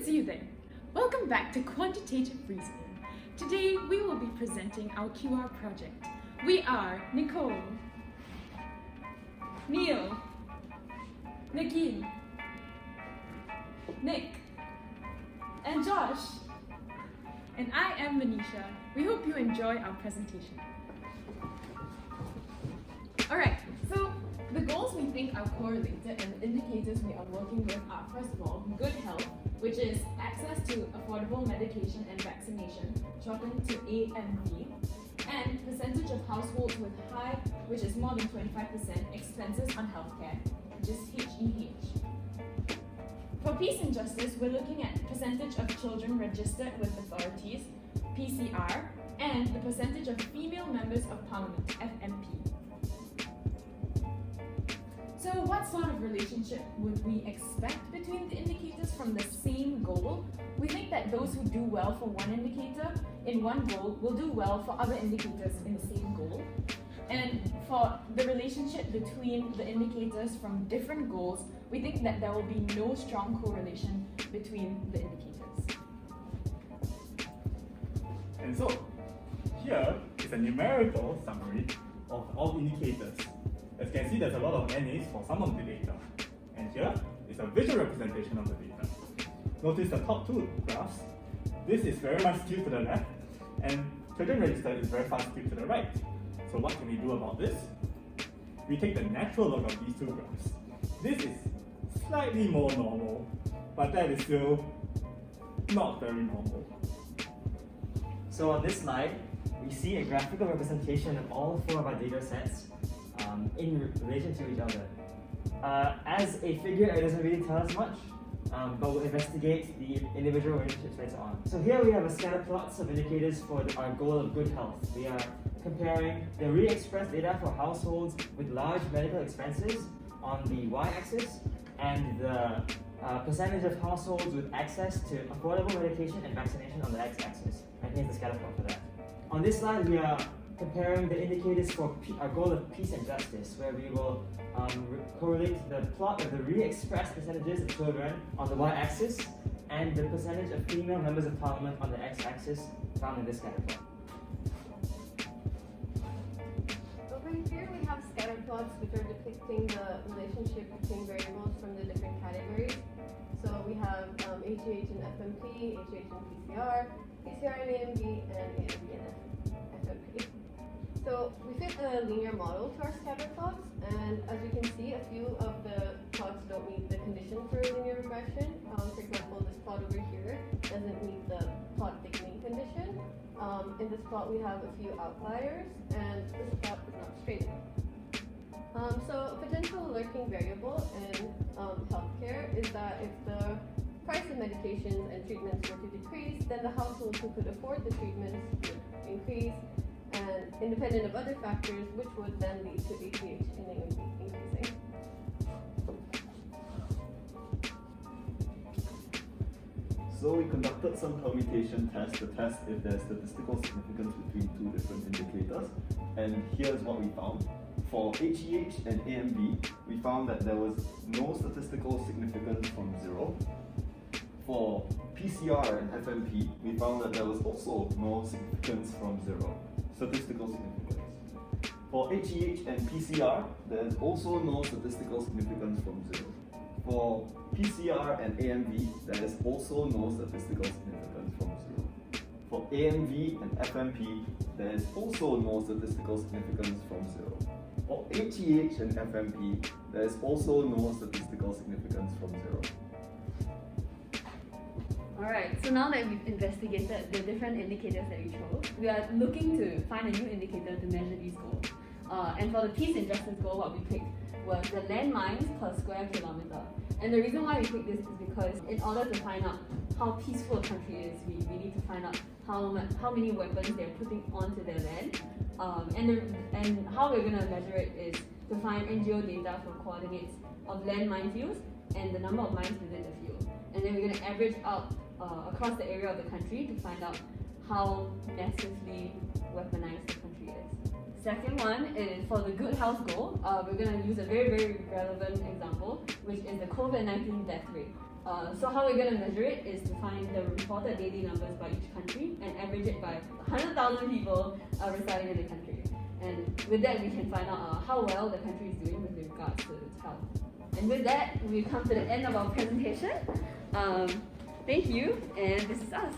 see you there. Welcome back to Quantitative Reasoning. Today we will be presenting our QR project. We are Nicole, Neil, Nagin, Nick, and Josh. And I am Manisha. We hope you enjoy our presentation. Alright, so the goals we think are correlated and the indicators we are working with are, first of all, good health, which is access to affordable medication and vaccination, shortened to AMV, and percentage of households with high, which is more than 25%, expenses on healthcare, which is HEH. For peace and justice, we're looking at percentage of children registered with authorities, PCR, and the percentage of female members of parliament, FMP. So what sort of relationship would we expect between the indicators from the same goal? We think that those who do well for one indicator in one goal will do well for other indicators in the same goal. And for the relationship between the indicators from different goals, we think that there will be no strong correlation between the indicators. And so, here is a numerical summary of all indicators. As you can see, there's a lot of NAs for some of the data. And here is a visual representation of the data. Notice the top two graphs. This is very much skewed to the left, and children registered is very far skewed to the right. So what can we do about this? We take the natural log of these two graphs. This is slightly more normal, but that is still not very normal. So on this slide, we see a graphical representation of all four of our data sets in relation to each other. As a figure, it doesn't really tell us much, but we'll investigate the individual relationships later on. So here we have a scatter plots of indicators for our goal of good health. We are comparing the re-expressed data for households with large medical expenses on the y-axis and the percentage of households with access to affordable medication and vaccination on the x-axis. And here's the scatter plot for that. On this slide, we are comparing the indicators for our goal of peace and justice, where we will correlate the plot of the re-expressed percentages of children on the y-axis and the percentage of female members of parliament on the x-axis found in this scatter plot. Over here we have scatter plots which are depicting the relationship between variables from the different categories. So we have HEH and FMP, HEH and PCR, PCR and AMV, and AMV and FMP. So we fit a linear model to our scatter plots, and as you can see, a few of the plots don't meet the condition for linear regression. For example, this plot over here doesn't meet the plot thickening condition. In this plot we have a few outliers, and this plot is not straight. So a potential lurking variable in healthcare is that if the price of medications and treatments were to decrease, then the households who could afford the treatments would increase, and independent of other factors, which would then lead to HEH and AMV increasing. So we conducted some permutation tests to test if there's statistical significance between two different indicators, and here's what we found. For HEH and AMV, we found that there was no statistical significance from 0. For PCR and FMP, we found that there was also no significance from 0. Statistical significance. For HEH and PCR, there is also no statistical significance from 0. For PCR and AMV, there is also no statistical significance from 0. For AMV and FMP, there is also no statistical significance from 0. For HEH and FMP, there is also no statistical significance from 0. Alright, so now that we've investigated the different indicators that we chose, we are looking to find a new indicator to measure these goals. And for the peace and justice goal, what we picked was the landmines per square kilometer. And the reason why we picked this is because in order to find out how peaceful a country is, we need to find out how many weapons they're putting onto their land. And how we're going to measure it is to find NGO data for coordinates of land minefields and the number of mines within the field. And then we're going to average out across the area of the country to find out how massively weaponized the country is. Second one is for the good health goal. We're going to use a very, very relevant example, which is the COVID-19 death rate. So how we're going to measure it is to find the reported daily numbers by each country and average it by 100,000 people residing in the country. And with that, we can find out how well the country is doing with regards to its health. And with that, we come to the end of our presentation. Thank you, and this is us.